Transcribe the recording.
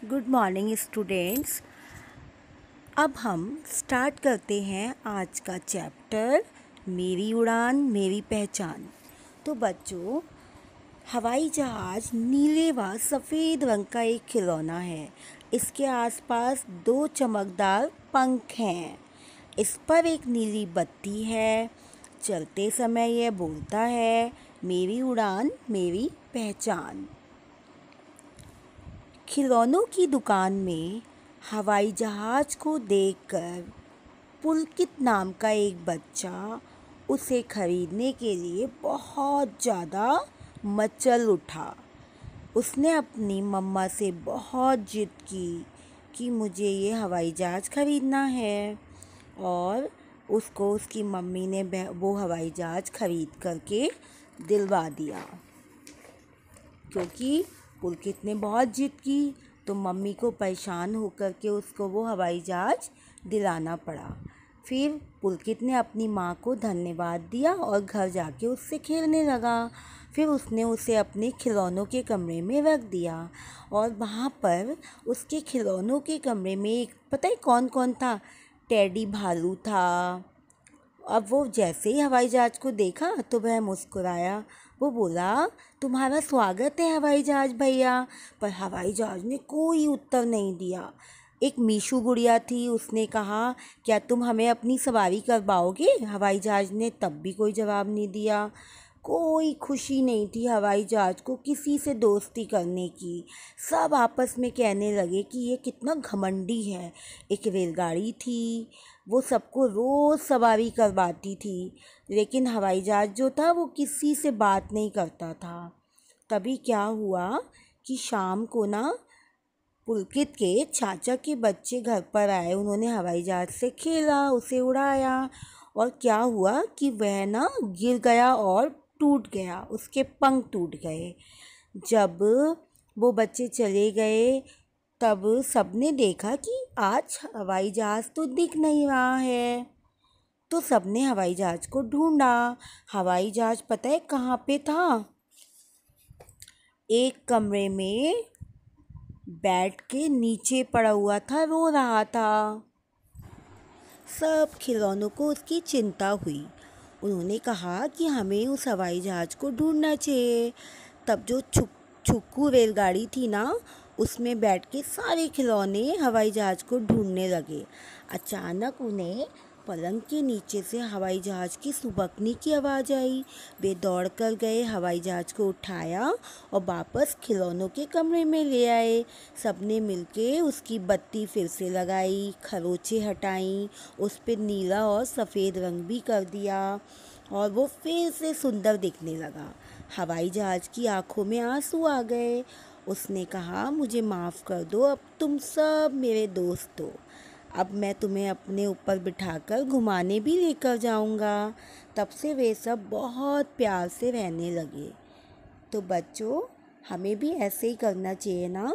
Good morning students. अब हम start करते हैं आज का चैप्टर मेरी उड़ान मेरी पहचान। तो बच्चों, हवाई जहाज़ नीले व सफ़ेद रंग का एक खिलौना है। इसके आसपास दो चमकदार पंख हैं। इस पर एक नीली बत्ती है। चलते समय यह बोलता है, मेरी उड़ान मेरी पहचान। खिलौनों की दुकान में हवाई जहाज़ को देखकर पुलकित नाम का एक बच्चा उसे खरीदने के लिए बहुत ज़्यादा मचल उठा। उसने अपनी मम्मा से बहुत जिद की कि मुझे ये हवाई जहाज़ खरीदना है, और उसको उसकी मम्मी ने वो हवाई जहाज़ खरीद करके दिलवा दिया। क्योंकि पुलकित ने बहुत जिद की तो मम्मी को परेशान होकर के उसको वो हवाई जहाज़ दिलाना पड़ा। फिर पुलकित ने अपनी माँ को धन्यवाद दिया और घर जाके उससे खेलने लगा। फिर उसने उसे अपने खिलौनों के कमरे में रख दिया, और वहाँ पर उसके खिलौनों के कमरे में एक पता है कौन कौन था? टेडी भालू था। अब वो जैसे ही हवाई जहाज़ को देखा तो वह मुस्कुराया। वो बोला, तुम्हारा स्वागत है हवाई जहाज़ भैया। पर हवाई जहाज़ ने कोई उत्तर नहीं दिया। एक मीशू गुड़िया थी, उसने कहा, क्या तुम हमें अपनी सवारी करवाओगे? हवाई जहाज़ ने तब भी कोई जवाब नहीं दिया। कोई खुशी नहीं थी हवाई जहाज़ को किसी से दोस्ती करने की। सब आपस में कहने लगे कि ये कितना घमंडी है। एक रेलगाड़ी थी, वो सबको रोज़ सवारी करवाती थी, लेकिन हवाई जहाज़ जो था वो किसी से बात नहीं करता था। तभी क्या हुआ कि शाम को ना पुलकित के चाचा के बच्चे घर पर आए। उन्होंने हवाई जहाज़ से खेला, उसे उड़ाया, और क्या हुआ कि वह ना गिर गया और टूट गया, उसके पंख टूट गए। जब वो बच्चे चले गए तब सबने देखा कि आज हवाई जहाज़ तो दिख नहीं रहा है। तो सबने हवाई जहाज़ को ढूंढा। हवाई जहाज़ पता है कहाँ पे था? एक कमरे में बेड के नीचे पड़ा हुआ था, रो रहा था। सब खिलौनों को उसकी चिंता हुई। उन्होंने कहा कि हमें उस हवाई जहाज़ को ढूंढना चाहिए। तब जो छुक्कू रेलगाड़ी थी ना, उसमें बैठ के सारे खिलौने हवाई जहाज़ को ढूंढने लगे। अचानक उन्हें पलंग के नीचे से हवाई जहाज़ की सुबकने की आवाज़ आई। वे दौड़ कर गए, हवाई जहाज़ को उठाया और वापस खिलौनों के कमरे में ले आए। सबने मिलके उसकी बत्ती फिर से लगाई, खरोंचे हटाई, उस पर नीला और सफ़ेद रंग भी कर दिया, और वो फिर से सुंदर दिखने लगा। हवाई जहाज़ की आंखों में आंसू आ गए। उसने कहा, मुझे माफ़ कर दो, अब तुम सब मेरे दोस्त हो। अब मैं तुम्हें अपने ऊपर बिठाकर घुमाने भी लेकर जाऊंगा। तब से वे सब बहुत प्यार से रहने लगे। तो बच्चों, हमें भी ऐसे ही करना चाहिए ना।